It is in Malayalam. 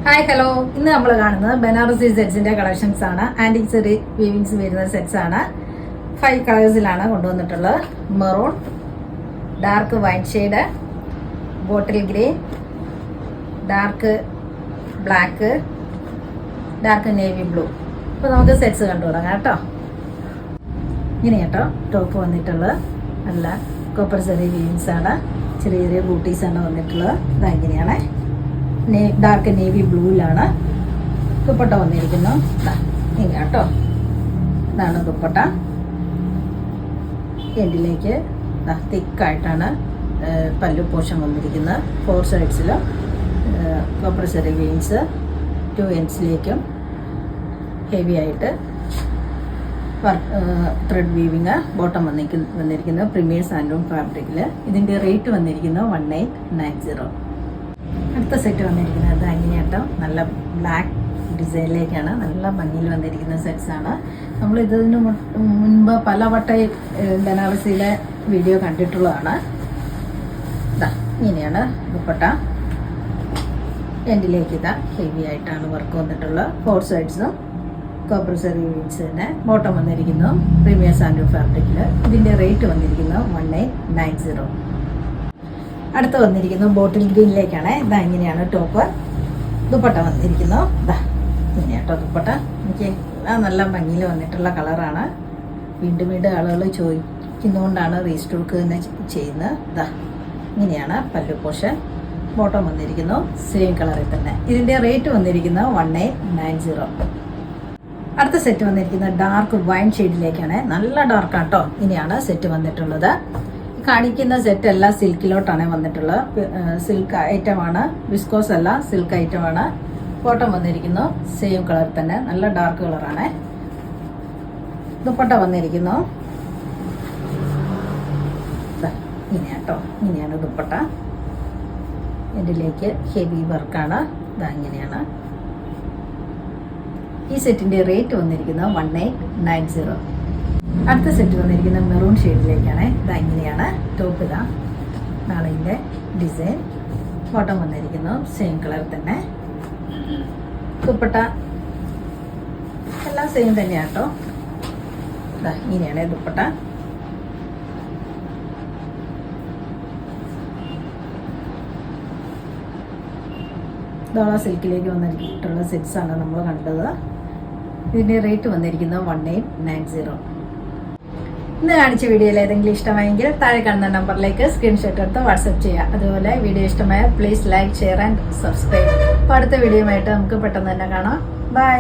ഹായ് ഹലോ, ഇന്ന് നമ്മൾ കാണുന്നത് ബനാറസി സെറ്റ്സിന്റെ കളക്ഷൻസ് ആണ്. ആന്റിക് സെറി വീവിങ്സ് വരുന്ന സെറ്റ്സ് ആണ്. 5 കളേഴ്സിലാണ് കൊണ്ടുവന്നിട്ടുള്ളത്. Maroon, dark wine shade, bottle green, dark black, dark navy blue. അപ്പോൾ നമുക്ക് സെറ്റ്സ് കണ്ടു തുടങ്ങാം കേട്ടോ. ഇങ്ങനെ കേട്ടോ ടോപ്പ് വന്നിട്ടുള്ളത്. നല്ല കോപ്പർ സെറി വീവിങ്സ് ആണ്. ചെറിയ ചെറിയ ബൂട്ടീസ് ആണ് വന്നിട്ടുള്ളത്. ഇതെങ്ങനെയാണ് ഡാർക്ക് നേവി ബ്ലൂവിലാണ് ദുപ്പട്ട വന്നിരിക്കുന്നു. ഇങ്ങനെ കേട്ടോ, ഇതാണ് ദുപ്പട്ട. എൻഡിലേക്ക് തിക്കായിട്ടാണ് പല്ലു പോർഷൻ വന്നിരിക്കുന്നത്. 4 സൈഡ്സിലും കോപ്പർ സെറി വീവിങ്സ്, 2 എൻഡ്സിലേക്കും ഹെവി ആയിട്ട് ത്രെഡ് വീവിങ്. ബോട്ടം വന്നിരിക്കുന്നത് പ്രീമിയർ സാൻഡൂൺ ഫാബ്രിക്കിൽ. ഇതിൻ്റെ റേറ്റ് വന്നിരിക്കുന്നത് 1890. അടുത്ത സെറ്റ് വന്നിരിക്കുന്നത് അങ്ങനെയാട്ടോ, നല്ല ബ്ലാക്ക് ഡിസൈനിലേക്കാണ്. നല്ല ഭംഗിയിൽ വന്നിരിക്കുന്ന സെറ്റ്സ് ആണ്. നമ്മൾ ഇതിന് മുൻപ് പലവട്ട ബനാറസിയിലെ വീഡിയോ കണ്ടിട്ടുള്ളതാണ്. ഇങ്ങനെയാണ് ദുപ്പട്ട. എൻഡിലേക്ക് ഹെവി ആയിട്ടാണ് വർക്ക് വന്നിട്ടുള്ളത്. 4 സൈഡ്സും കോപ്പർ സെറി വീവിങ്സ് തന്നെ. ബോട്ടം വന്നിരിക്കുന്നു പ്രീമിയർ സാൻഡൂൺ ഫാബ്രിക്കിൽ. ഇതിൻ്റെ റേറ്റ് വന്നിരിക്കുന്നത് 1890. അടുത്ത് വന്നിരിക്കുന്നു ബോട്ടിൽ ഗ്രീനിലേക്കാണ്. ഇങ്ങനെയാണ് ടോപ്പ്. ദുപ്പട്ട വന്നിരിക്കുന്നു. ഇങ്ങനെയാട്ടോ ദുപ്പട്ട. എനിക്ക് നല്ല ഭംഗിയിൽ വന്നിട്ടുള്ള കളറാണ്. വീണ്ടും വീണ്ടും ആളുകൾ ചോദിക്കുന്നതുകൊണ്ടാണ് റീസ്റ്റോക്ക് തന്നെ ചെയ്യുന്നത്. ഇങ്ങനെയാണ് പല്ലു പോർഷൻ. ബോട്ടം വന്നിരിക്കുന്നു സെയിം കളറിൽ തന്നെ. ഇതിൻ്റെ റേറ്റ് വന്നിരിക്കുന്നത് 1890. അടുത്ത സെറ്റ് വന്നിരിക്കുന്നത് ഡാർക്ക് വൈൻ ഷെയ്ഡിലേക്കാണ്. നല്ല ഡാർക്കാട്ടോ. ഇങ്ങനെയാണ് സെറ്റ് വന്നിട്ടുള്ളത്. കാണിക്കുന്ന സെറ്റ് എല്ലാം സിൽക്കിലോട്ടാണ് വന്നിട്ടുള്ളത്. സിൽക്ക് ഐറ്റമാണ്, വിസ്കോസ് അല്ല, സിൽക്ക് ഐറ്റമാണ്. ബോട്ടം വന്നിരിക്കുന്നു സെയിം കളർ തന്നെ, നല്ല ഡാർക്ക് കളറാണ്. ദുപ്പട്ട വന്നിരിക്കുന്നു ഇങ്ങനെയാട്ടോ. ഇങ്ങനെയാണ് ദുപ്പട്ട. ഇതിലേക്ക് ഹെവി വർക്കാണ്. ഇങ്ങനെയാണ്. ഈ സെറ്റിന്റെ റേറ്റ് വന്നിരിക്കുന്നത് 1890. അടുത്ത സെറ്റ് വന്നിരിക്കുന്നത് മെറൂൺ ഷെയ്ഡിലേക്കാണ്. ഇങ്ങനെയാണ് ടോപ്പ്. നാളിൻ്റെ ഡിസൈൻ. ബോട്ടം വന്നിരിക്കുന്നു സെയിം കളർ തന്നെ. ദുപ്പട്ട എല്ലാം സെയിം തന്നെയാട്ടോ. ഇങ്ങനെയാണ് ദുപ്പട്ട. ഡോള സിൽക്കിലേക്ക് വന്നിട്ടുള്ള സെറ്റ്സ് ആണ് നമ്മൾ കണ്ടത്. ഇതിൻ്റെ റേറ്റ് വന്നിരിക്കുന്നത് 1890. ഇന്ന് കാണിച്ച വീഡിയോയിൽ ഏതെങ്കിലും ഇഷ്ടമായെങ്കിൽ താഴെ കാണുന്ന നമ്പറിലേക്ക് സ്ക്രീൻഷോട്ട് എടുത്ത് വാട്സപ്പ് ചെയ്യുക. അതുപോലെ വീഡിയോ ഇഷ്ടമായ please like, share and subscribe. അപ്പോൾ അടുത്ത വീഡിയോയുമായിട്ട് നമുക്ക് പെട്ടെന്ന് തന്നെ കാണാം. ബൈ.